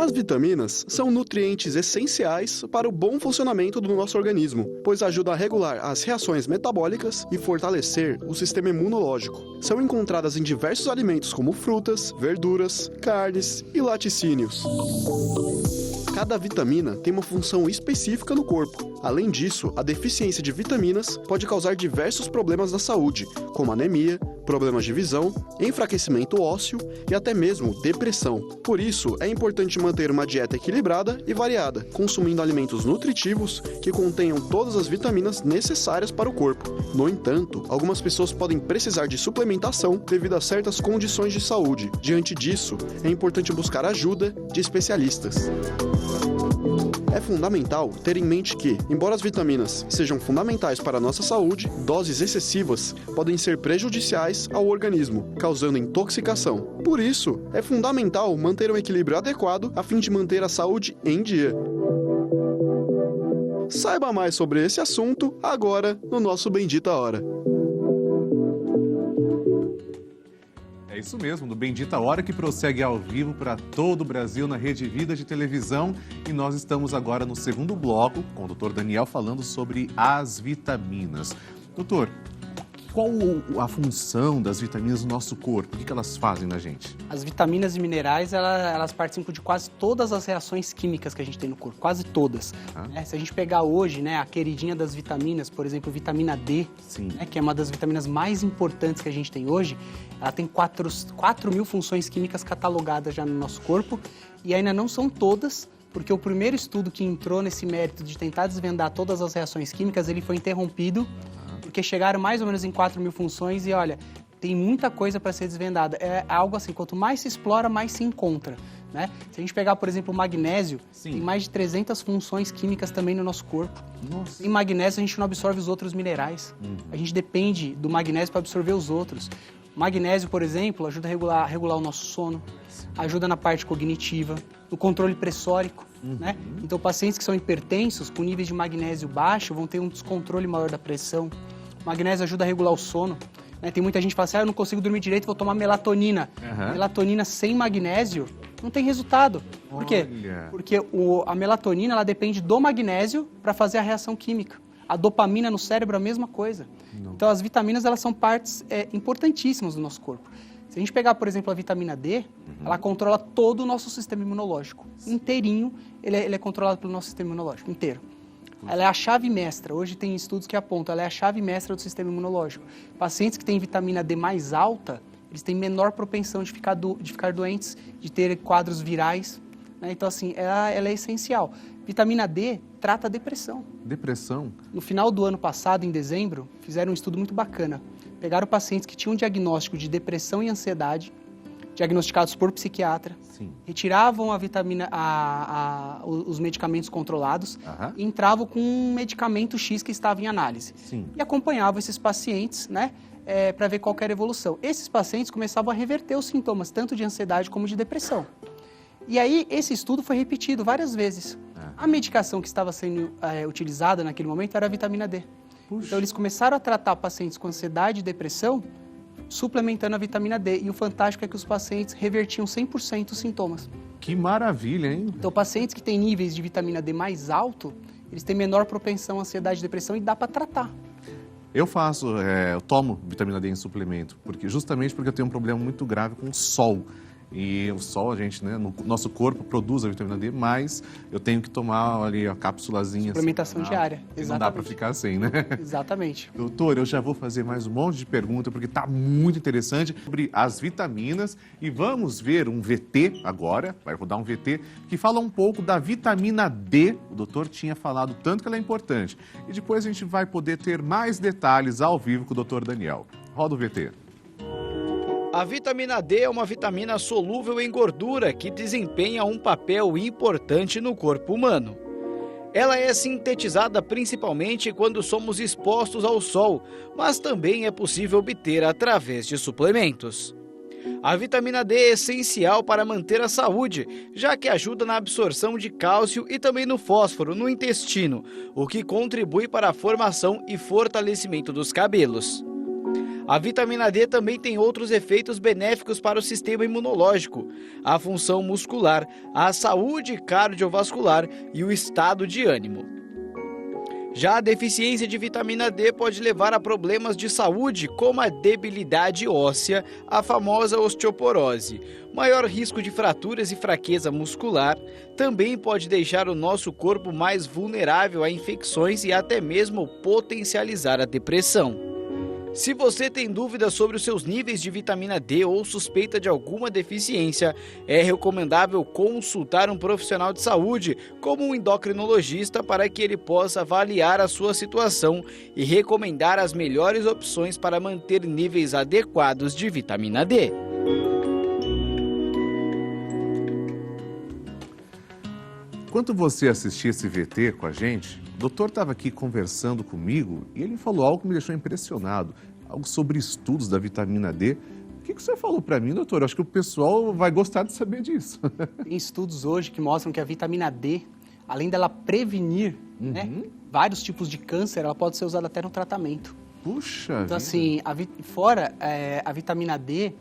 As vitaminas são nutrientes essenciais para o bom funcionamento do nosso organismo, pois ajudam a regular as reações metabólicas e fortalecer o sistema imunológico. São encontradas em diversos alimentos como frutas, verduras, carnes e laticínios. Cada vitamina tem uma função específica no corpo. Além disso, a deficiência de vitaminas pode causar diversos problemas na saúde, como anemia, problemas de visão, enfraquecimento ósseo e até mesmo depressão. Por isso, é importante manter uma dieta equilibrada e variada, consumindo alimentos nutritivos que contenham todas as vitaminas necessárias para o corpo. No entanto, algumas pessoas podem precisar de suplementação devido a certas condições de saúde. Diante disso, é importante buscar ajuda de especialistas. É fundamental ter em mente que, embora as vitaminas sejam fundamentais para a nossa saúde, doses excessivas podem ser prejudiciais ao organismo, causando intoxicação. Por isso, é fundamental manter um equilíbrio adequado a fim de manter a saúde em dia. Saiba mais sobre esse assunto agora no nosso Bendita Hora. É isso mesmo, do Bendita Hora, que prossegue ao vivo para todo o Brasil na Rede Vida de televisão. E nós estamos agora no segundo bloco com o Dr. Daniel falando sobre as vitaminas. Doutor, qual a função das vitaminas no nosso corpo? O que elas fazem na gente? As vitaminas e minerais, elas participam de quase todas as reações químicas que a gente tem no corpo, quase todas. Se a gente pegar hoje, né, a queridinha das vitaminas, por exemplo, vitamina D, né, que é uma das vitaminas mais importantes que a gente tem hoje, ela tem 4.000 funções químicas catalogadas já no nosso corpo, e ainda não são todas, porque o primeiro estudo que entrou nesse mérito de tentar desvendar todas as reações químicas, ele foi interrompido, porque chegaram mais ou menos em 4.000 funções e, olha, tem muita coisa para ser desvendada. É algo assim, quanto mais se explora, mais se encontra, né? Se a gente pegar, por exemplo, o magnésio, tem mais de 300 funções químicas também no nosso corpo. Em magnésio, a gente não absorve os outros minerais. A gente depende do magnésio para absorver os outros. O magnésio, por exemplo, ajuda a regular o nosso sono, ajuda na parte cognitiva, no controle pressórico, né? Então, pacientes que são hipertensos, com níveis de magnésio baixo, vão ter um descontrole maior da pressão. O magnésio ajuda a regular o sono, né? Tem muita gente que fala assim, eu não consigo dormir direito, vou tomar melatonina. Melatonina sem magnésio não tem resultado. Por quê? Porque a melatonina, ela depende do magnésio para fazer a reação química. A dopamina no cérebro é a mesma coisa. Então, as vitaminas, elas são partes importantíssimas do nosso corpo. Se a gente pegar, por exemplo, a vitamina D, ela controla todo o nosso sistema imunológico. Inteirinho, ele é controlado pelo nosso sistema imunológico, inteiro. Ela é a chave mestra. Hoje tem estudos que apontam, ela é a chave mestra do sistema imunológico. Pacientes que têm vitamina D mais alta, eles têm menor propensão de ficar doentes, de ter quadros virais, né? Então, assim, ela é essencial. Vitamina D trata a depressão. Depressão? No final do ano passado, em dezembro, fizeram um estudo muito bacana. Pegaram pacientes que tinham diagnóstico de depressão e ansiedade, diagnosticados por psiquiatra, retiravam a vitamina, os medicamentos controlados e entravam com um medicamento X que estava em análise. E acompanhavam esses pacientes, né, para ver qual era a evolução. Esses pacientes começavam a reverter os sintomas, tanto de ansiedade como de depressão. E aí, esse estudo foi repetido várias vezes. A medicação que estava sendo utilizada naquele momento era a vitamina D. Então, eles começaram a tratar pacientes com ansiedade e depressão, suplementando a vitamina D. E o fantástico é que os pacientes revertiam 100% os sintomas. Que maravilha, hein? Então, pacientes que têm níveis de vitamina D mais alto, eles têm menor propensão à ansiedade e depressão e dá para tratar. Eu tomo vitamina D em suplemento, justamente porque eu tenho um problema muito grave com o sol. E o sol, a gente, né, no nosso corpo produz a vitamina D, mas eu tenho que tomar ali a cápsulazinha. Suplementação diária, exatamente. Não dá para ficar sem, né? Exatamente. Doutor, eu já vou fazer mais um monte de perguntas, porque está muito interessante sobre as vitaminas. E vamos ver um VT agora, vai rodar um VT, que fala um pouco da vitamina D. O doutor tinha falado tanto que ela é importante. E depois a gente vai poder ter mais detalhes ao vivo com o doutor Daniel. Roda o VT. A vitamina D é uma vitamina solúvel em gordura que desempenha um papel importante no corpo humano. Ela é sintetizada principalmente quando somos expostos ao sol, mas também é possível obter através de suplementos. A vitamina D é essencial para manter a saúde, já que ajuda na absorção de cálcio e também no fósforo no intestino, o que contribui para a formação e fortalecimento dos cabelos. A vitamina D também tem outros efeitos benéficos para o sistema imunológico, a função muscular, a saúde cardiovascular e o estado de ânimo. Já a deficiência de vitamina D pode levar a problemas de saúde, como a debilidade óssea, a famosa osteoporose. Maior risco de fraturas e fraqueza muscular também pode deixar o nosso corpo mais vulnerável a infecções e até mesmo potencializar a depressão. Se você tem dúvidas sobre os seus níveis de vitamina D ou suspeita de alguma deficiência, é recomendável consultar um profissional de saúde, como um endocrinologista, para que ele possa avaliar a sua situação e recomendar as melhores opções para manter níveis adequados de vitamina D. Enquanto você assistia esse VT com a gente, o doutor estava aqui conversando comigo e ele falou algo que me deixou impressionado, algo sobre estudos da vitamina D. O que você falou para mim, doutor? Eu acho que o pessoal vai gostar de saber disso. Tem estudos hoje que mostram que a vitamina D, além dela prevenir vários tipos de câncer, ela pode ser usada até no tratamento. Puxa Então, vida. assim, a vitamina D,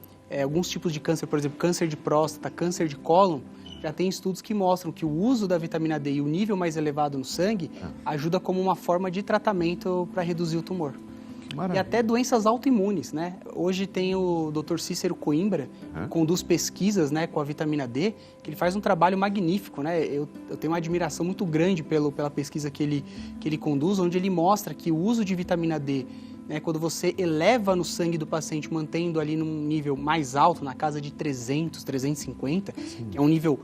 alguns tipos de câncer, por exemplo, câncer de próstata, câncer de cólon, já tem estudos que mostram que o uso da vitamina D e o nível mais elevado no sangue ajuda como uma forma de tratamento para reduzir o tumor. Que maravilha. E até doenças autoimunes, né? Hoje tem o Dr. Cícero Coimbra, que conduz pesquisas, né, com a vitamina D, que ele faz um trabalho magnífico, né? Eu tenho uma admiração muito grande pela pesquisa que ele conduz, onde ele mostra que o uso de vitamina D, né, quando você eleva no sangue do paciente, mantendo ali num nível mais alto, na casa de 300, 350, que é um nível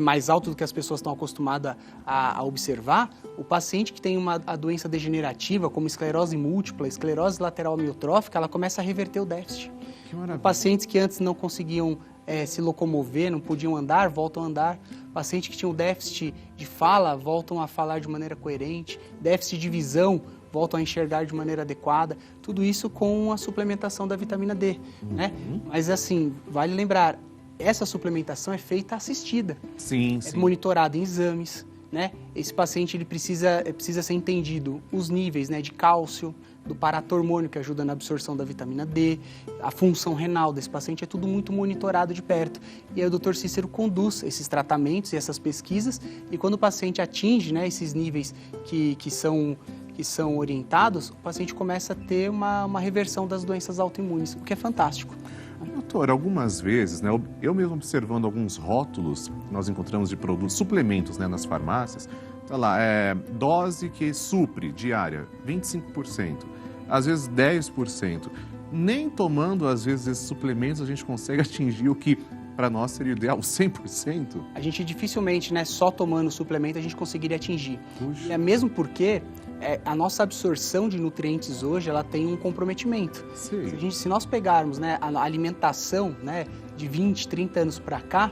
mais alto do que as pessoas estão acostumadas a observar, o paciente que tem a doença degenerativa, como esclerose múltipla, esclerose lateral amiotrófica, ela começa a reverter o déficit. Que maravilha. Pacientes que antes não conseguiam se locomover, não podiam andar, voltam a andar. Pacientes que tinham déficit de fala, voltam a falar de maneira coerente. Déficit de visão, voltam a enxergar de maneira adequada. Tudo isso com a suplementação da vitamina D, né? Mas assim, vale lembrar, essa suplementação é feita assistida. Sim. É monitorada em exames, né? Esse paciente ele precisa ser entendido os níveis, né, de cálcio, do paratormônio que ajuda na absorção da vitamina D, a função renal desse paciente, é tudo muito monitorado de perto. E aí o Dr. Cícero conduz esses tratamentos e essas pesquisas, e quando o paciente atinge, né, esses níveis que são orientados, o paciente começa a ter uma reversão das doenças autoimunes, o que é fantástico. Doutor, algumas vezes, né, eu mesmo observando alguns rótulos que nós encontramos de produtos, suplementos, né, nas farmácias, tá lá, dose que supre diária, 25%, às vezes 10%. Nem tomando, às vezes, esses suplementos a gente consegue atingir o que para nós seria o ideal, 100%? A gente dificilmente, né, só tomando suplemento, a gente conseguiria atingir. Puxa. É mesmo porque a nossa absorção de nutrientes hoje, ela tem um comprometimento. Sim. Se nós pegarmos, né, a alimentação, né, de 20, 30 anos para cá,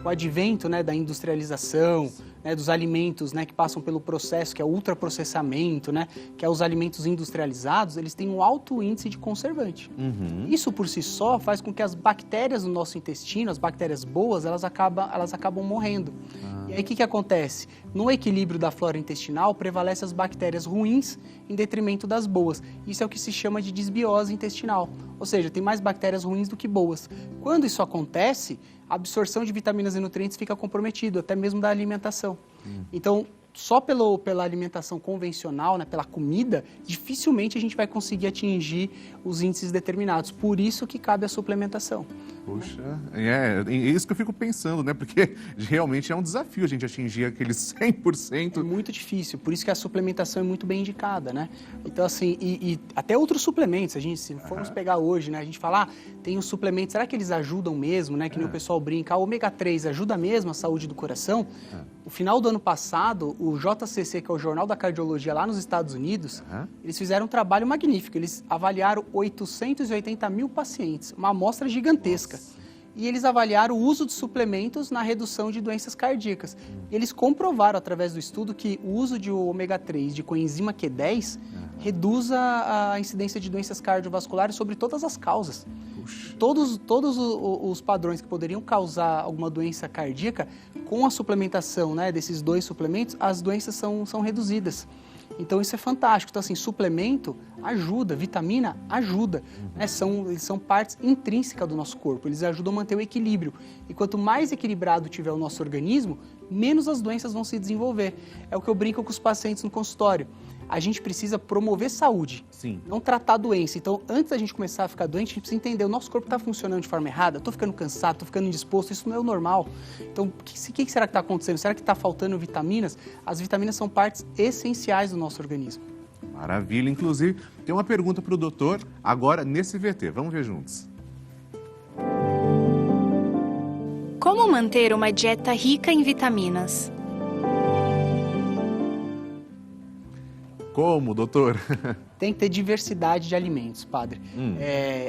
o advento, né, da industrialização, né, dos alimentos, né, que passam pelo processo, que é o ultraprocessamento, né, que é os alimentos industrializados, eles têm um alto índice de conservante. Isso por si só faz com que as bactérias no nosso intestino, as bactérias boas, elas acabam morrendo. E aí o que acontece? No equilíbrio da flora intestinal, prevalece as bactérias ruins em detrimento das boas. Isso é o que se chama de desbiose intestinal. Ou seja, tem mais bactérias ruins do que boas. Quando isso acontece, a absorção de vitaminas e nutrientes fica comprometida, até mesmo da alimentação. Então, só pela alimentação convencional, né, pela comida, dificilmente a gente vai conseguir atingir os índices determinados. Por isso que cabe a suplementação. Puxa, é isso que eu fico pensando, né? Porque realmente é um desafio a gente atingir aqueles 100%. É muito difícil, por isso que a suplementação é muito bem indicada, né? Então, assim, e até outros suplementos, se formos pegar hoje, né? A gente fala, tem os suplementos, será que eles ajudam mesmo, né? Que nem o pessoal brinca, o ômega 3 ajuda mesmo a saúde do coração? No final do ano passado, o JCC, que é o Jornal da Cardiologia lá nos Estados Unidos, eles fizeram um trabalho magnífico. Eles avaliaram 880 mil pacientes, uma amostra gigantesca. E eles avaliaram o uso de suplementos na redução de doenças cardíacas. E eles comprovaram, através do estudo, que o uso de ômega 3, de coenzima Q10, reduz a incidência de doenças cardiovasculares sobre todas as causas. Todos os padrões que poderiam causar alguma doença cardíaca, com a suplementação, né, desses dois suplementos, as doenças são reduzidas. Então isso é fantástico. Então assim, suplemento ajuda, vitamina ajuda. Né? Eles são partes intrínsecas do nosso corpo, eles ajudam a manter o equilíbrio. E quanto mais equilibrado tiver o nosso organismo, menos as doenças vão se desenvolver. É o que eu brinco com os pacientes no consultório. A gente precisa promover saúde, não tratar doença. Então, antes da gente começar a ficar doente, a gente precisa entender, o nosso corpo está funcionando de forma errada, estou ficando cansado, estou ficando indisposto, isso não é o normal. Então, o que será que está acontecendo? Será que está faltando vitaminas? As vitaminas são partes essenciais do nosso organismo. Maravilha. Inclusive, tem uma pergunta para o doutor agora nesse VT. Vamos ver juntos. Como manter uma dieta rica em vitaminas? Como, doutor? Tem que ter diversidade de alimentos, padre.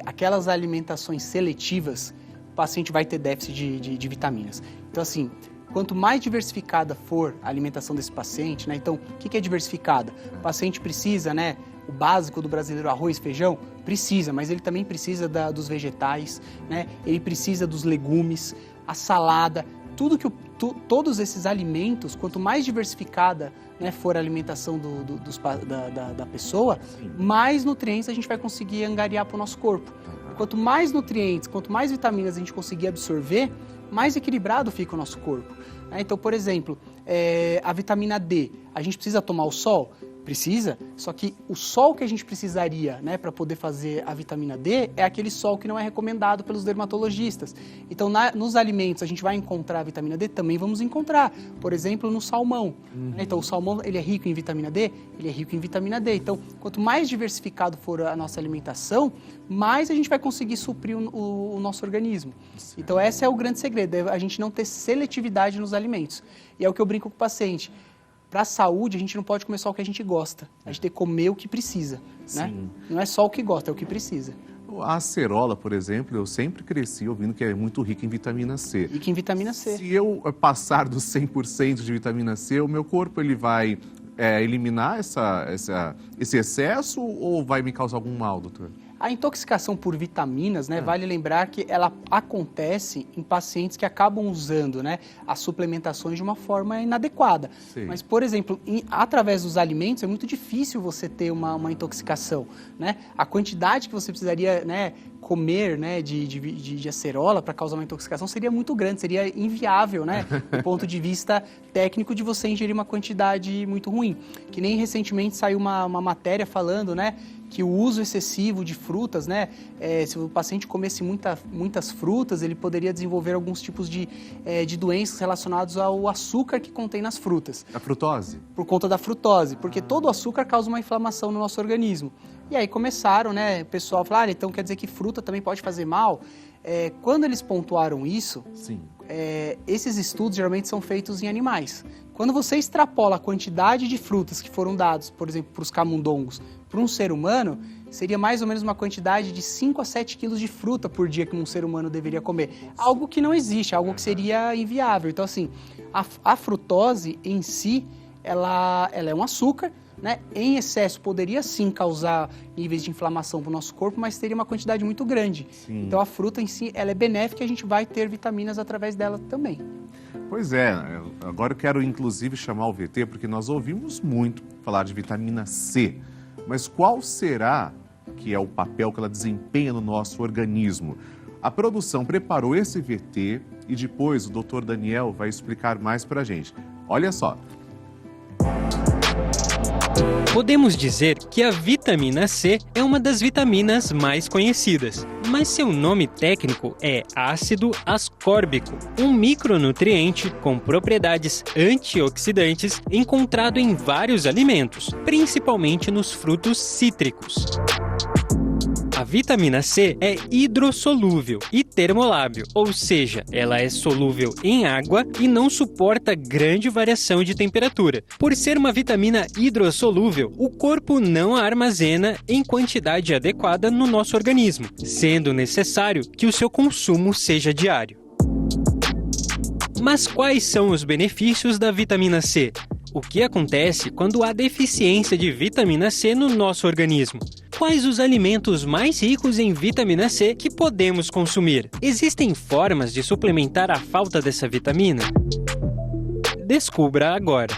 Aquelas alimentações seletivas, o paciente vai ter déficit de vitaminas. Então, assim, quanto mais diversificada for a alimentação desse paciente, né? Então, o que é diversificada? O paciente precisa, né? O básico do brasileiro, arroz, feijão, precisa, mas ele também precisa dos vegetais, né? Ele precisa dos legumes, a salada, todos esses alimentos, quanto mais diversificada, né, for a alimentação da pessoa, mais nutrientes a gente vai conseguir angariar para o nosso corpo. Quanto mais nutrientes, quanto mais vitaminas a gente conseguir absorver, mais equilibrado fica o nosso corpo. Então, por exemplo, a vitamina D, a gente precisa tomar o sol? Precisa, só que o sol que a gente precisaria, né, para poder fazer a vitamina D é aquele sol que não é recomendado pelos dermatologistas. Então, nos alimentos a gente vai encontrar a vitamina D? Também vamos encontrar, por exemplo, no salmão. Então, o salmão, ele é rico em vitamina D? Ele é rico em vitamina D. Então, quanto mais diversificado for a nossa alimentação, mais a gente vai conseguir suprir o nosso organismo. Então, esse é o grande segredo, é a gente não ter seletividade nos alimentos. E é o que eu brinco com o paciente. Para a saúde, a gente não pode comer só o que a gente gosta. A gente tem que comer o que precisa, né? Não é só o que gosta, é o que precisa. A acerola, por exemplo, eu sempre cresci ouvindo que é muito rica em vitamina C. Rica em vitamina C. Se eu passar dos 100% de vitamina C, o meu corpo ele vai eliminar esse excesso ou vai me causar algum mal, doutor? A intoxicação por vitaminas, né, vale lembrar que ela acontece em pacientes que acabam usando, né, as suplementações de uma forma inadequada. Mas, por exemplo, através dos alimentos é muito difícil você ter uma intoxicação, né? A quantidade que você precisaria, né, comer, né, de acerola para causar uma intoxicação seria muito grande, seria inviável, né, do ponto de vista técnico de você ingerir uma quantidade muito ruim. Que nem recentemente saiu uma matéria falando, né, que o uso excessivo de frutas, né, se o paciente comesse muitas frutas, ele poderia desenvolver alguns tipos de doenças relacionadas ao açúcar que contém nas frutas. A frutose? Por conta da frutose, porque todo açúcar causa uma inflamação no nosso organismo. E aí começaram, né, o pessoal a falar, então quer dizer que fruta também pode fazer mal? Quando eles pontuaram isso, esses estudos geralmente são feitos em animais. Quando você extrapola a quantidade de frutas que foram dados, por exemplo, para os camundongos, para um ser humano, seria mais ou menos uma quantidade de 5 a 7 quilos de fruta por dia que um ser humano deveria comer. Algo que não existe, algo que seria inviável. Então, assim, a frutose em si, ela é um açúcar, né? Em excesso poderia sim causar níveis de inflamação para o nosso corpo, mas teria uma quantidade muito grande. Então a fruta em si, ela é benéfica e a gente vai ter vitaminas através dela também. Pois é, agora eu quero inclusive chamar o VT, porque nós ouvimos muito falar de vitamina C, mas qual será que é o papel que ela desempenha no nosso organismo? A produção preparou esse VT e depois o Dr. Daniel vai explicar mais para a gente. Olha só. Podemos dizer que a vitamina C é uma das vitaminas mais conhecidas, mas seu nome técnico é ácido ascórbico, um micronutriente com propriedades antioxidantes encontrado em vários alimentos, principalmente nos frutos cítricos. A vitamina C é hidrossolúvel e termolábil, ou seja, ela é solúvel em água e não suporta grande variação de temperatura. Por ser uma vitamina hidrossolúvel, o corpo não a armazena em quantidade adequada no nosso organismo, sendo necessário que o seu consumo seja diário. Mas quais são os benefícios da vitamina C? O que acontece quando há deficiência de vitamina C no nosso organismo? Quais os alimentos mais ricos em vitamina C que podemos consumir? Existem formas de suplementar a falta dessa vitamina? Descubra agora!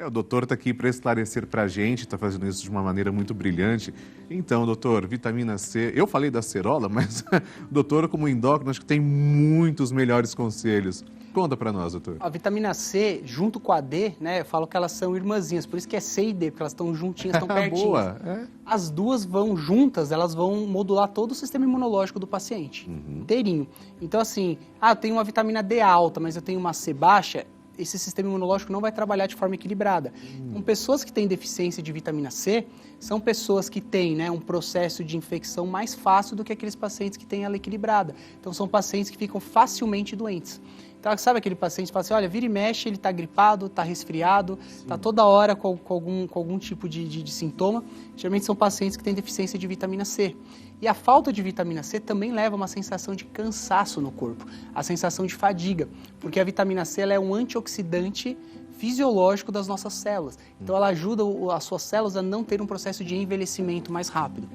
O doutor está aqui para esclarecer para a gente, está fazendo isso de uma maneira muito brilhante. Então, doutor, vitamina C, eu falei da acerola, mas o doutor, como endócrino, acho que tem muitos melhores conselhos. Conta para nós, doutor. A vitamina C, junto com a D, né, eu falo que elas são irmãzinhas, por isso que é C e D, porque elas estão juntinhas, estão pertinhas. Boa. É. As duas vão juntas, elas vão modular todo o sistema imunológico do paciente, inteirinho. Então, assim, eu tenho uma vitamina D alta, mas eu tenho uma C baixa, esse sistema imunológico não vai trabalhar de forma equilibrada. Então, pessoas que têm deficiência de vitamina C são pessoas que têm, né, um processo de infecção mais fácil do que aqueles pacientes que têm ela equilibrada. Então, são pacientes que ficam facilmente doentes. Então, sabe aquele paciente que fala assim, olha, vira e mexe, ele está gripado, está resfriado, está toda hora com algum tipo de sintoma. Geralmente são pacientes que têm deficiência de vitamina C. E a falta de vitamina C também leva a uma sensação de cansaço no corpo, a sensação de fadiga, porque a vitamina C ela é um antioxidante fisiológico das nossas células. Então, ela ajuda as suas células a não ter um processo de envelhecimento mais rápido.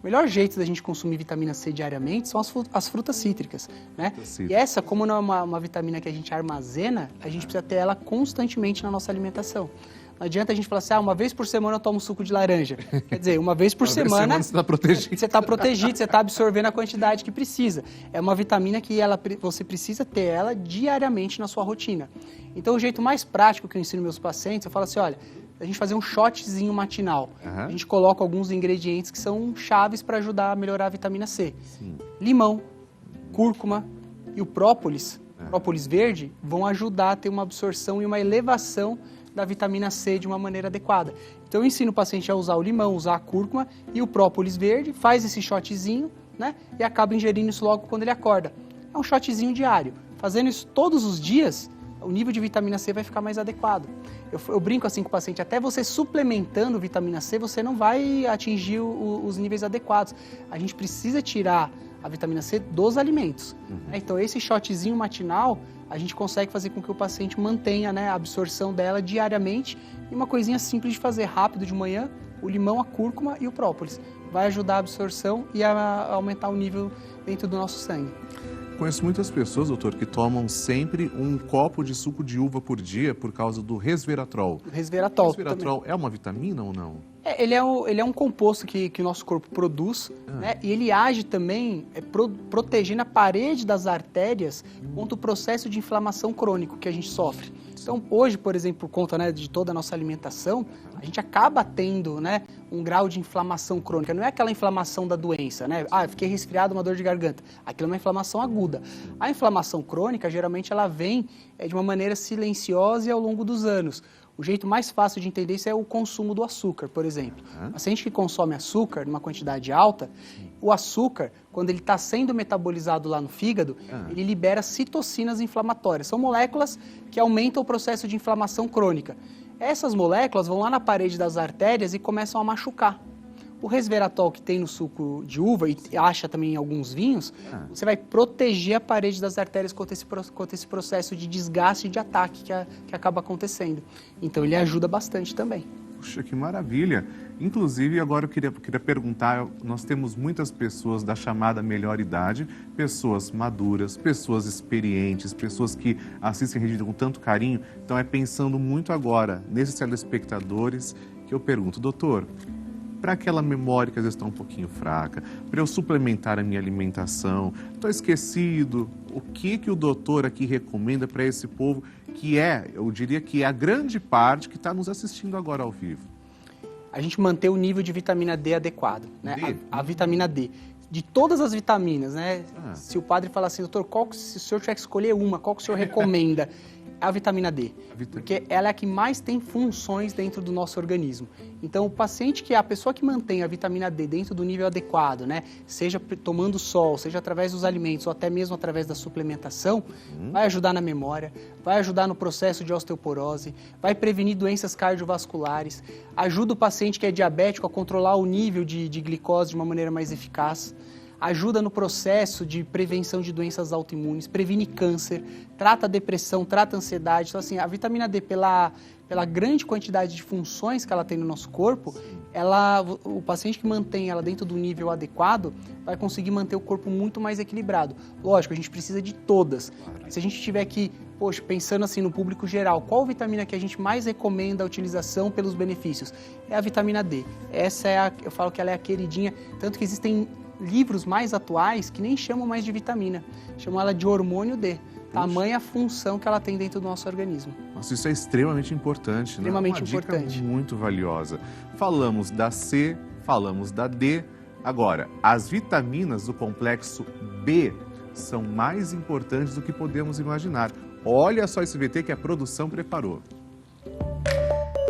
O melhor jeito da gente consumir vitamina C diariamente são as frutas cítricas, né? E essa, como não é uma vitamina que a gente armazena, a gente precisa ter ela constantemente na nossa alimentação. Não adianta a gente falar assim, uma vez por semana eu tomo suco de laranja. Quer dizer, uma vez por semana você está protegido. Você está protegido, você está absorvendo a quantidade que precisa. É uma vitamina que você precisa ter ela diariamente na sua rotina. Então, o jeito mais prático que eu ensino meus pacientes, eu falo assim, olha, a gente fazer um shotzinho matinal. A gente coloca alguns ingredientes que são chaves para ajudar a melhorar a vitamina C. Limão, cúrcuma e o própolis verde, vão ajudar a ter uma absorção e uma elevação da vitamina C de uma maneira adequada. Então, eu ensino o paciente a usar o limão, usar a cúrcuma e o própolis verde, faz esse shotzinho, né? E acaba ingerindo isso logo quando ele acorda. É um shotzinho diário. Fazendo isso todos os dias, o nível de vitamina C vai ficar mais adequado. Eu brinco assim com o paciente, até você suplementando vitamina C, você não vai atingir os níveis adequados. A gente precisa tirar a vitamina C dos alimentos. Então, esse shotzinho matinal, a gente consegue fazer com que o paciente mantenha, né, a absorção dela diariamente. E uma coisinha simples de fazer rápido de manhã, o limão, a cúrcuma e o própolis. Vai ajudar a absorção e a aumentar o nível dentro do nosso sangue. Conheço muitas pessoas, doutor, que tomam sempre um copo de suco de uva por dia por causa do resveratrol. O resveratrol. O resveratrol também é uma vitamina ou não? Ele é um composto que o nosso corpo produz, né? E ele age também protegendo a parede das artérias contra o processo de inflamação crônico que a gente sofre. Então, hoje, por exemplo, por conta, né, de toda a nossa alimentação, a gente acaba tendo, né, um grau de inflamação crônica. Não é aquela inflamação da doença, né? Eu fiquei resfriado, uma dor de garganta. Aquilo é uma inflamação aguda. A inflamação crônica, geralmente, ela vem de uma maneira silenciosa e ao longo dos anos. O jeito mais fácil de entender isso é o consumo do açúcar, por exemplo. O paciente que consome açúcar numa quantidade alta, o açúcar, quando ele está sendo metabolizado lá no fígado, ele libera citocinas inflamatórias. São moléculas que aumentam o processo de inflamação crônica. Essas moléculas vão lá na parede das artérias e começam a machucar. O resveratrol que tem no suco de uva e acha também em alguns vinhos, você vai proteger a parede das artérias contra esse processo de desgaste e de ataque que acaba acontecendo. Então, ele ajuda bastante também. Puxa, que maravilha! Inclusive, agora eu queria perguntar, nós temos muitas pessoas da chamada melhor idade, pessoas maduras, pessoas experientes, pessoas que assistem a Rede com tanto carinho. Então, é pensando muito agora nesses telespectadores que eu pergunto, doutor, para aquela memória que às vezes está um pouquinho fraca, para eu suplementar a minha alimentação, estou esquecido, o que o doutor aqui recomenda para esse povo que eu diria que é a grande parte que está nos assistindo agora ao vivo? A gente manter o nível de vitamina D adequado, né? A vitamina D. De todas as vitaminas, né? Se o padre falar assim, doutor, se o senhor tiver que escolher uma, qual que o senhor recomenda? A vitamina D, porque ela é a que mais tem funções dentro do nosso organismo. Então, a pessoa que mantém a vitamina D dentro do nível adequado, né, seja tomando sol, seja através dos alimentos ou até mesmo através da suplementação, vai ajudar na memória, vai ajudar no processo de osteoporose, vai prevenir doenças cardiovasculares, ajuda o paciente que é diabético a controlar o nível de glicose de uma maneira mais eficaz, ajuda no processo de prevenção de doenças autoimunes, previne câncer, trata a depressão, trata a ansiedade. Então, assim, a vitamina D, pela pela grande quantidade de funções que ela tem no nosso corpo, o paciente que mantém ela dentro do nível adequado vai conseguir manter o corpo muito mais equilibrado. Lógico, a gente precisa de todas. Se a gente tiver que, pensando assim no público geral, qual vitamina que a gente mais recomenda a utilização pelos benefícios? É a vitamina D. Essa eu falo que ela é a queridinha, tanto que existem livros mais atuais que nem chamam mais de vitamina, chamam ela de hormônio D. Tamanha a função que ela tem dentro do nosso organismo. Nossa, isso é extremamente importante, extremamente né? importante. Dica muito valiosa. Falamos da C, falamos da D. Agora, as vitaminas do complexo B são mais importantes do que podemos imaginar. Olha só esse VT que a produção preparou.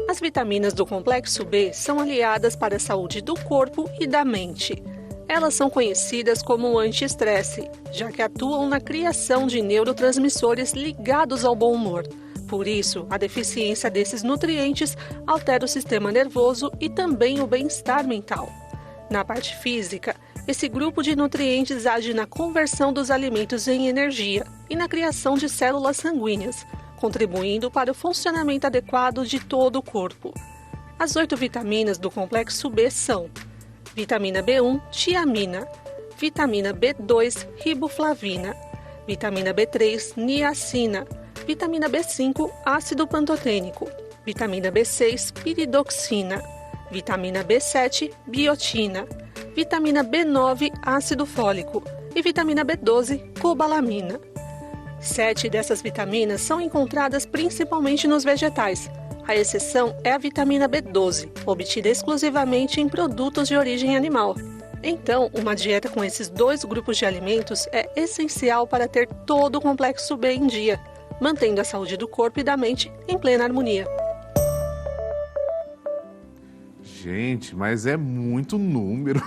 As vitaminas do complexo B são aliadas para a saúde do corpo e da mente. Elas são conhecidas como anti-estresse, já que atuam na criação de neurotransmissores ligados ao bom humor. Por isso, a deficiência desses nutrientes altera o sistema nervoso e também o bem-estar mental. Na parte física, esse grupo de nutrientes age na conversão dos alimentos em energia e na criação de células sanguíneas, contribuindo para o funcionamento adequado de todo o corpo. As 8 vitaminas do complexo B são: vitamina B1, tiamina, vitamina B2, riboflavina, vitamina B3, niacina, vitamina B5, ácido pantotênico, vitamina B6, piridoxina, vitamina B7, biotina, vitamina B9, ácido fólico e vitamina B12, cobalamina. 7 dessas vitaminas são encontradas principalmente nos vegetais. A exceção é a vitamina B12, obtida exclusivamente em produtos de origem animal. Então, uma dieta com esses 2 grupos de alimentos é essencial para ter todo o complexo B em dia, mantendo a saúde do corpo e da mente em plena harmonia. Gente, mas é muito número.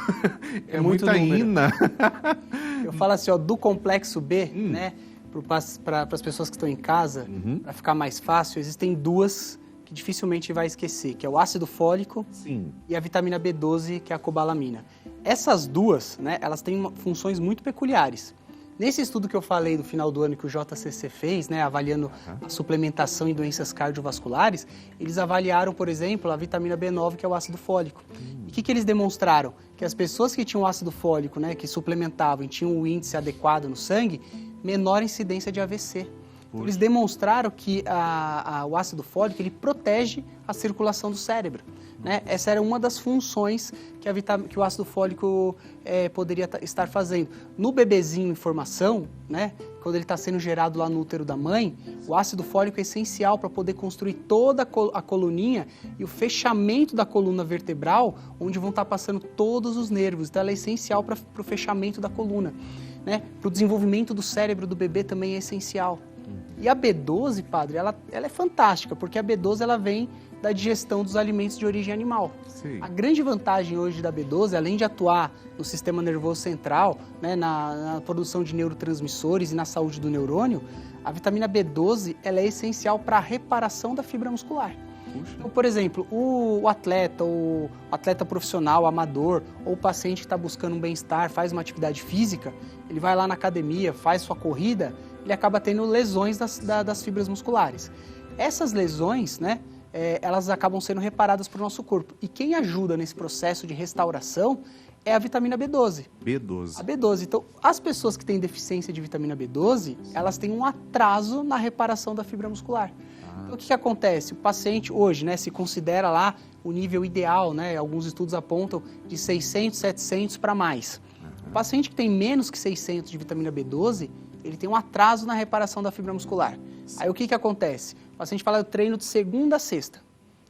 É muito muita número. ina. Eu falo assim, do complexo B, né, para as pessoas que estão em casa, para ficar mais fácil, existem 2 que dificilmente vai esquecer, que é o ácido fólico e a vitamina B12, que é a cobalamina. Essas 2, né, elas têm funções muito peculiares. Nesse estudo que eu falei do final do ano que o JCC fez, né, avaliando a suplementação em doenças cardiovasculares, eles avaliaram, por exemplo, a vitamina B9, que é o ácido fólico. E o que eles demonstraram? Que as pessoas que tinham ácido fólico, né, que suplementavam e tinham o índice adequado no sangue, menor incidência de AVC. Eles demonstraram que o ácido fólico ele protege a circulação do cérebro. Né? Essa era uma das funções que o ácido fólico poderia estar fazendo. No bebezinho em formação, né, quando ele está sendo gerado lá no útero da mãe, o ácido fólico é essencial para poder construir toda a coluninha e o fechamento da coluna vertebral, onde vão estar passando todos os nervos. Então, ela é essencial para o fechamento da coluna. Né? Para o desenvolvimento do cérebro do bebê também é essencial. E a B12, padre, ela é fantástica, porque a B12 ela vem da digestão dos alimentos de origem animal. Sim. A grande vantagem hoje da B12, além de atuar no sistema nervoso central, né, na produção de neurotransmissores e na saúde do neurônio, a vitamina B12 ela é essencial para a reparação da fibra muscular. Então, por exemplo, o atleta profissional, amador, ou o paciente que está buscando um bem-estar, faz uma atividade física, ele vai lá na academia, faz sua corrida, ele acaba tendo lesões das fibras musculares. Essas lesões, né, elas acabam sendo reparadas para o nosso corpo. E quem ajuda nesse processo de restauração é a vitamina B12. B12. A B12. Então, as pessoas que têm deficiência de vitamina B12, elas têm um atraso na reparação da fibra muscular. Então, o que acontece? O paciente hoje, né, se considera lá o nível ideal, né, alguns estudos apontam de 600, 700 para mais. O paciente que tem menos que 600 de vitamina B12, ele tem um atraso na reparação da fibra muscular. Aí o que acontece? O paciente fala, eu treino de segunda a sexta.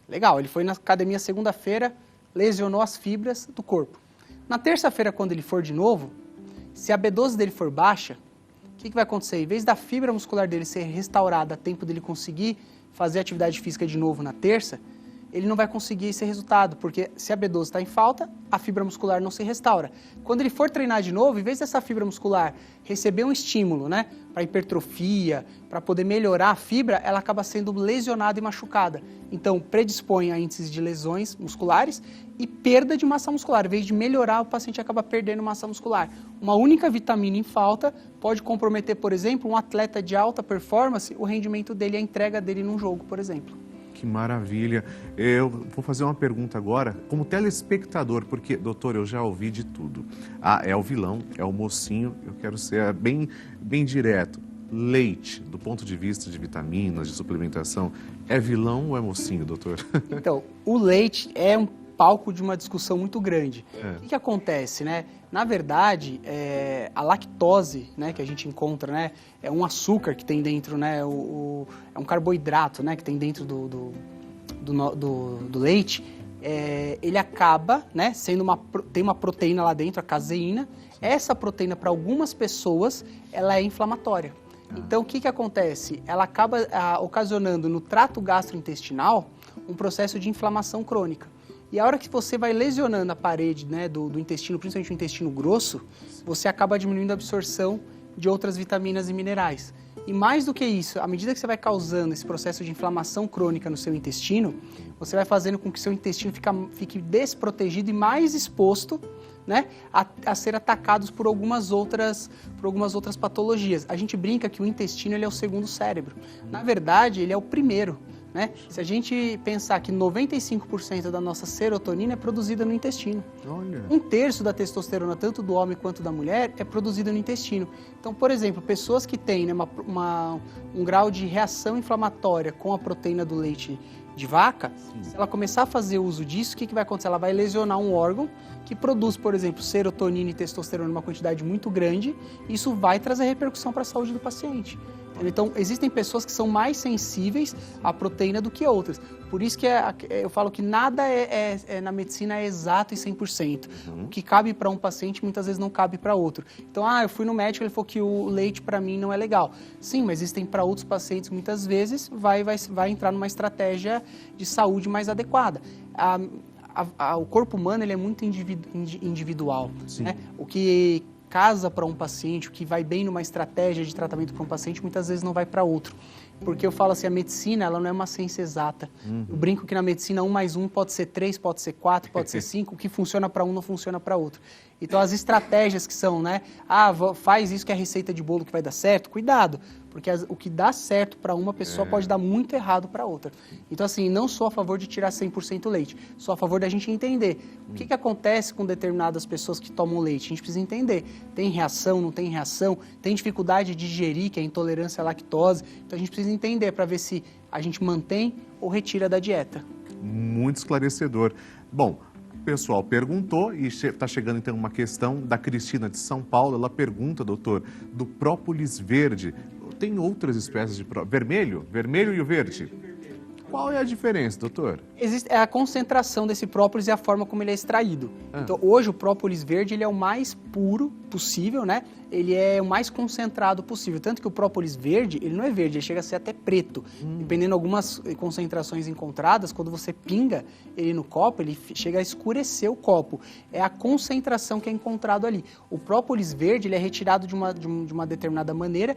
Legal, ele foi na academia segunda-feira, lesionou as fibras do corpo. Na terça-feira, quando ele for de novo, se a B12 dele for baixa, o que vai acontecer? Em vez da fibra muscular dele ser restaurada a tempo dele conseguir fazer atividade física de novo na terça, ele não vai conseguir esse resultado, porque se a B12 está em falta, a fibra muscular não se restaura. Quando ele for treinar de novo, em vez dessa fibra muscular receber um estímulo, né, para hipertrofia, para poder melhorar a fibra, ela acaba sendo lesionada e machucada. Então, predispõe a índices de lesões musculares e perda de massa muscular. Em vez de melhorar, o paciente acaba perdendo massa muscular. Uma única vitamina em falta pode comprometer, por exemplo, um atleta de alta performance, o rendimento dele, a entrega dele num jogo, por exemplo. Que maravilha. Eu vou fazer uma pergunta agora, como telespectador, porque, doutor, eu já ouvi de tudo. Ah, é o vilão, é o mocinho, eu quero ser bem direto. Leite, do ponto de vista de vitaminas, de suplementação, é vilão ou é mocinho, doutor? Então, o leite é um palco de uma discussão muito grande. O que acontece, né? Na verdade, a lactose, né, que a gente encontra, né, é um açúcar que tem dentro, né, é um carboidrato, né, que tem dentro do leite. Ele acaba, né, tem uma proteína lá dentro, a caseína. Essa proteína, para algumas pessoas, ela é inflamatória. Então, o que acontece? Ela acaba ocasionando no trato gastrointestinal um processo de inflamação crônica. E a hora que você vai lesionando a parede, né, do intestino, principalmente o intestino grosso, você acaba diminuindo a absorção de outras vitaminas e minerais. E mais do que isso, à medida que você vai causando esse processo de inflamação crônica no seu intestino, você vai fazendo com que o seu intestino fique desprotegido e mais exposto, né, a ser atacados por algumas outras patologias. A gente brinca que o intestino ele é o segundo cérebro. Na verdade, ele é o primeiro. Né? Se a gente pensar que 95% da nossa serotonina é produzida no intestino. Olha. 1/3 da testosterona, tanto do homem quanto da mulher, é produzida no intestino. Então, por exemplo, pessoas que têm, né, um grau de reação inflamatória com a proteína do leite de vaca, se ela começar a fazer uso disso, o que vai acontecer? Ela vai lesionar um órgão que produz, por exemplo, serotonina e testosterona em uma quantidade muito grande, e isso vai trazer repercussão para a saúde do paciente. Então, existem pessoas que são mais sensíveis à proteína do que outras. Por isso que eu falo que nada na medicina é exato e 100%. O que cabe para um paciente, muitas vezes não cabe para outro. Então, eu fui no médico, ele falou que o leite para mim não é legal. Sim, mas existem para outros pacientes, muitas vezes, vai entrar numa estratégia de saúde mais adequada. O corpo humano ele é muito individual. Né? O que casa para um paciente, o que vai bem numa estratégia de tratamento para um paciente, muitas vezes não vai para outro. Porque eu falo assim, a medicina ela não é uma ciência exata. Eu brinco que na medicina 1 mais 1 pode ser 3, pode ser 4, pode ser 5, o que funciona para um não funciona para outro. Então as estratégias que são, né, faz isso que é a receita de bolo que vai dar certo, cuidado, porque o que dá certo para uma pessoa pode dar muito errado para outra. Então assim, não sou a favor de tirar 100% leite, sou a favor da gente entender o que acontece com determinadas pessoas que tomam leite. A gente precisa entender, tem reação, não tem reação, tem dificuldade de digerir, que é a intolerância à lactose, então a gente precisa entender para ver se a gente mantém ou retira da dieta. Muito esclarecedor. Bom, o pessoal perguntou e está chegando então uma questão da Cristina de São Paulo. Ela pergunta, doutor, do própolis verde. Tem outras espécies de própolis? Vermelho e o verde? Qual é a diferença, doutor? Existe a concentração desse própolis e a forma como ele é extraído. Então, hoje o própolis verde ele é o mais puro possível, né? Ele é o mais concentrado possível. Tanto que o própolis verde, ele não é verde, ele chega a ser até preto. Dependendo de algumas concentrações encontradas, quando você pinga ele no copo, ele chega a escurecer o copo. É a concentração que é encontrado ali. O própolis verde, ele é retirado de uma determinada maneira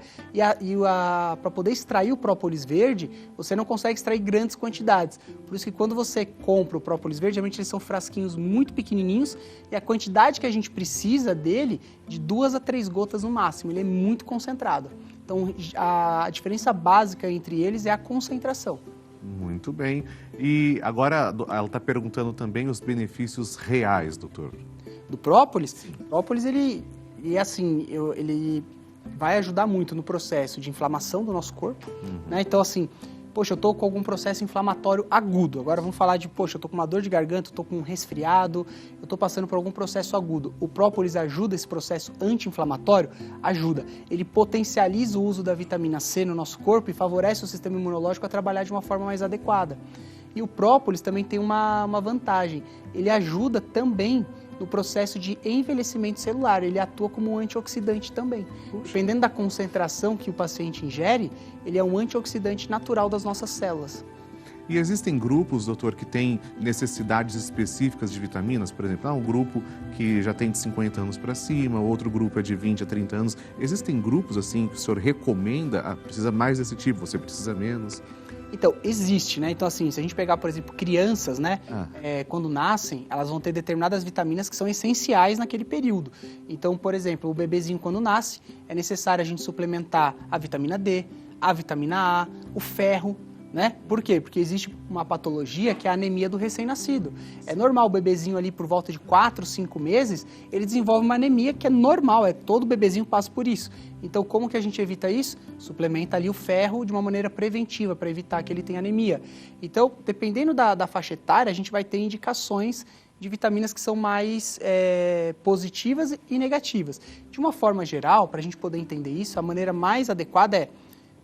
para poder extrair o própolis verde, você não consegue extrair grandes quantidades. Por isso que quando você compra o própolis verde, geralmente eles são frasquinhos muito pequenininhos e a quantidade que a gente precisa dele, de 2 a 3 gotas no máximo, ele é muito concentrado. Então, a diferença básica entre eles é a concentração. Muito bem. E agora ela está perguntando também os benefícios reais, doutor. Do própolis? Sim. O própolis, ele vai ajudar muito no processo de inflamação do nosso corpo, né? Então, assim, poxa, eu estou com algum processo inflamatório agudo. Agora vamos falar de, poxa, eu estou com uma dor de garganta, eu estou com um resfriado, eu estou passando por algum processo agudo. O própolis ajuda esse processo anti-inflamatório? Ajuda. Ele potencializa o uso da vitamina C no nosso corpo e favorece o sistema imunológico a trabalhar de uma forma mais adequada. E o própolis também tem uma vantagem. Ele ajuda também no processo de envelhecimento celular, ele atua como um antioxidante também. Dependendo da concentração que o paciente ingere, ele é um antioxidante natural das nossas células. E existem grupos, doutor, que têm necessidades específicas de vitaminas? Por exemplo, um grupo que já tem de 50 anos para cima, outro grupo é de 20 a 30 anos. Existem grupos assim que o senhor recomenda, precisa mais desse tipo, você precisa menos? Então, existe, né? Então, assim, se a gente pegar, por exemplo, crianças, né? Quando nascem, elas vão ter determinadas vitaminas que são essenciais naquele período. Então, por exemplo, o bebezinho quando nasce, é necessário a gente suplementar a vitamina D, a vitamina A, o ferro, né? Por quê? Porque existe uma patologia que é a anemia do recém-nascido. É normal o bebezinho ali por volta de 4, 5 meses, ele desenvolve uma anemia que é normal, todo bebezinho passa por isso. Então, como que a gente evita isso? Suplementa ali o ferro de uma maneira preventiva, para evitar que ele tenha anemia. Então, dependendo da faixa etária, a gente vai ter indicações de vitaminas que são mais positivas e negativas. De uma forma geral, para a gente poder entender isso, a maneira mais adequada é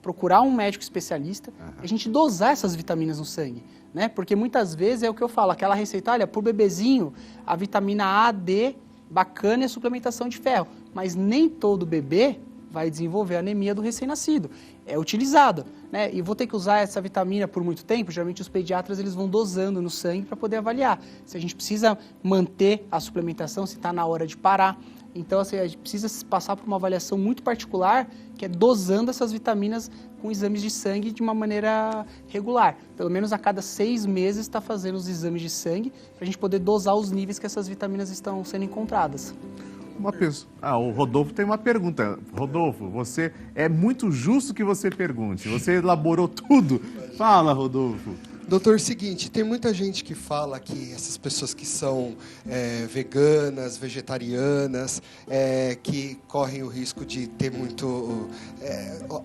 procurar um médico especialista, a gente dosar essas vitaminas no sangue, né? Porque muitas vezes é o que eu falo, aquela receita, olha, por bebezinho, a vitamina A, D, bacana é a suplementação de ferro, mas nem todo bebê vai desenvolver anemia do recém-nascido. É utilizado, né? E vou ter que usar essa vitamina por muito tempo, geralmente os pediatras eles vão dosando no sangue para poder avaliar se a gente precisa manter a suplementação, se está na hora de parar. Então, assim, a gente precisa passar por uma avaliação muito particular, que é dosando essas vitaminas com exames de sangue de uma maneira regular. Pelo menos a cada 6 meses está fazendo os exames de sangue para a gente poder dosar os níveis que essas vitaminas estão sendo encontradas. Uma pessoa... o Rodolfo tem uma pergunta. Rodolfo, você é muito justo que você pergunte. Você elaborou tudo. Fala, Rodolfo. Doutor, seguinte, tem muita gente que fala que essas pessoas que são veganas, vegetarianas, que correm o risco de ter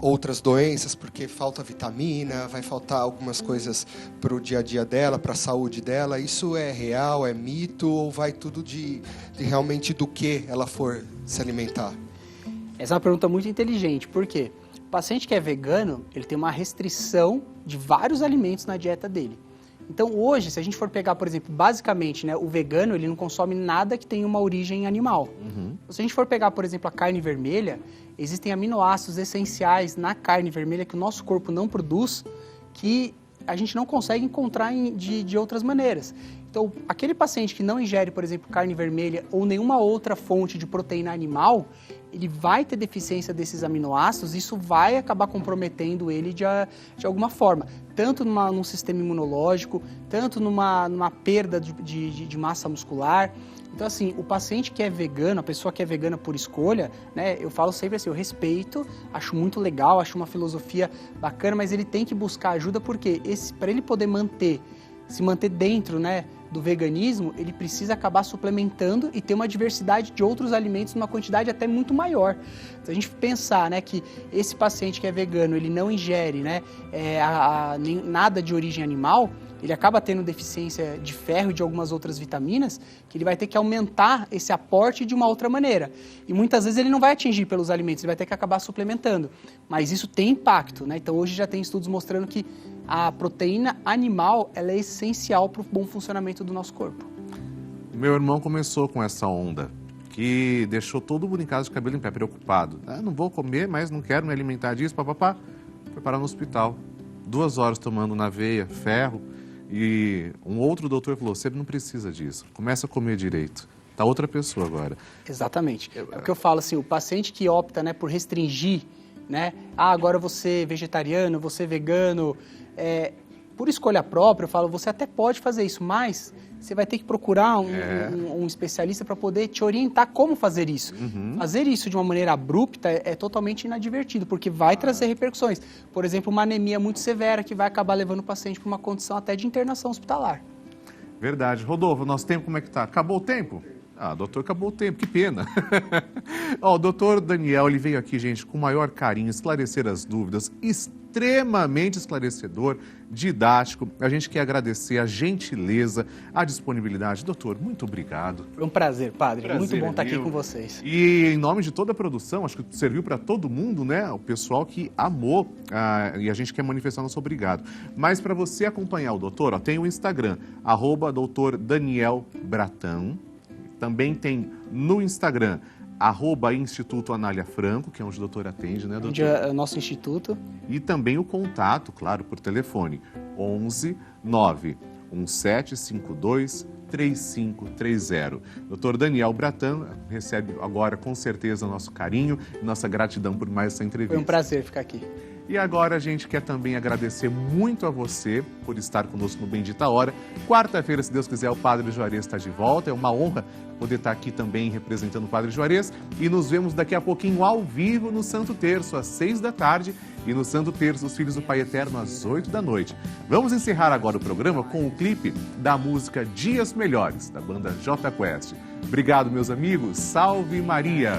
outras doenças, porque falta vitamina, vai faltar algumas coisas para o dia a dia dela, para a saúde dela. Isso é real, é mito, ou vai tudo de realmente do que ela for se alimentar? Essa é uma pergunta muito inteligente, por quê? O paciente que é vegano, ele tem uma restrição de vários alimentos na dieta dele. Então, hoje, se a gente for pegar, por exemplo, basicamente, né, o vegano, ele não consome nada que tenha uma origem animal. Se a gente for pegar, por exemplo, a carne vermelha, existem aminoácidos essenciais na carne vermelha que o nosso corpo não produz, que a gente não consegue encontrar de outras maneiras. Então, aquele paciente que não ingere, por exemplo, carne vermelha ou nenhuma outra fonte de proteína animal, ele vai ter deficiência desses aminoácidos, isso vai acabar comprometendo ele de alguma forma, tanto num sistema imunológico, tanto numa perda de massa muscular. Então, assim, o paciente que é vegano, a pessoa que é vegana por escolha, né, eu falo sempre assim, eu respeito, acho muito legal, acho uma filosofia bacana, mas ele tem que buscar ajuda porque para ele poder se manter dentro, né, do veganismo, ele precisa acabar suplementando e ter uma diversidade de outros alimentos numa quantidade até muito maior. Se a gente pensar, né, que esse paciente que é vegano, ele não ingere, né, nada de origem animal, ele acaba tendo deficiência de ferro e de algumas outras vitaminas, que ele vai ter que aumentar esse aporte de uma outra maneira. E muitas vezes ele não vai atingir pelos alimentos, ele vai ter que acabar suplementando. Mas isso tem impacto, né? Então hoje já tem estudos mostrando que a proteína animal ela é essencial para o bom funcionamento do nosso corpo. Meu irmão começou com essa onda, que deixou todo mundo em casa de cabelo em pé, preocupado. Não vou comer, mas não quero me alimentar disso, papapá. Foi parar no hospital. 2 horas tomando na veia, ferro. E um outro doutor falou, você não precisa disso, começa a comer direito. Tá outra pessoa agora. Exatamente. É o que eu falo assim, o paciente que opta, né, por restringir, né, agora eu vou ser vegetariano, vou ser vegano, por escolha própria, eu falo, você até pode fazer isso, mas você vai ter que procurar um especialista para poder te orientar como fazer isso. Fazer isso de uma maneira abrupta é totalmente inadvertido, porque vai trazer repercussões. Por exemplo, uma anemia muito severa que vai acabar levando o paciente para uma condição até de internação hospitalar. Verdade. Rodolfo, nosso tempo como é que tá? Acabou o tempo? Doutor, acabou o tempo, que pena. O doutor Daniel, ele veio aqui, gente, com o maior carinho, esclarecer as dúvidas, extremamente esclarecedor, didático. A gente quer agradecer a gentileza, a disponibilidade. Doutor, muito obrigado. Foi um prazer, padre. Muito bom estar aqui com vocês. E em nome de toda a produção, acho que serviu para todo mundo, né? O pessoal que amou e a gente quer manifestar nosso obrigado. Mas para você acompanhar o doutor, tem o Instagram, @Dr. Daniel Bratan. Também tem no Instagram, @Instituto Anália Franco, que é onde o doutor atende, né, doutor? Onde é o nosso instituto. E também o contato, claro, por telefone, 11 9 1752 3530. Doutor Daniel Bratan recebe agora, com certeza, nosso carinho e nossa gratidão por mais essa entrevista. Foi um prazer ficar aqui. E agora a gente quer também agradecer muito a você por estar conosco no Bendita Hora. Quarta-feira, se Deus quiser, o Padre Juarez está de volta. É uma honra poder estar aqui também representando o Padre Juarez. E nos vemos daqui a pouquinho ao vivo no Santo Terço, às 6 da tarde. E no Santo Terço, os Filhos do Pai Eterno, às 8 da noite. Vamos encerrar agora o programa com o clipe da música Dias Melhores, da banda J Quest. Obrigado, meus amigos. Salve Maria!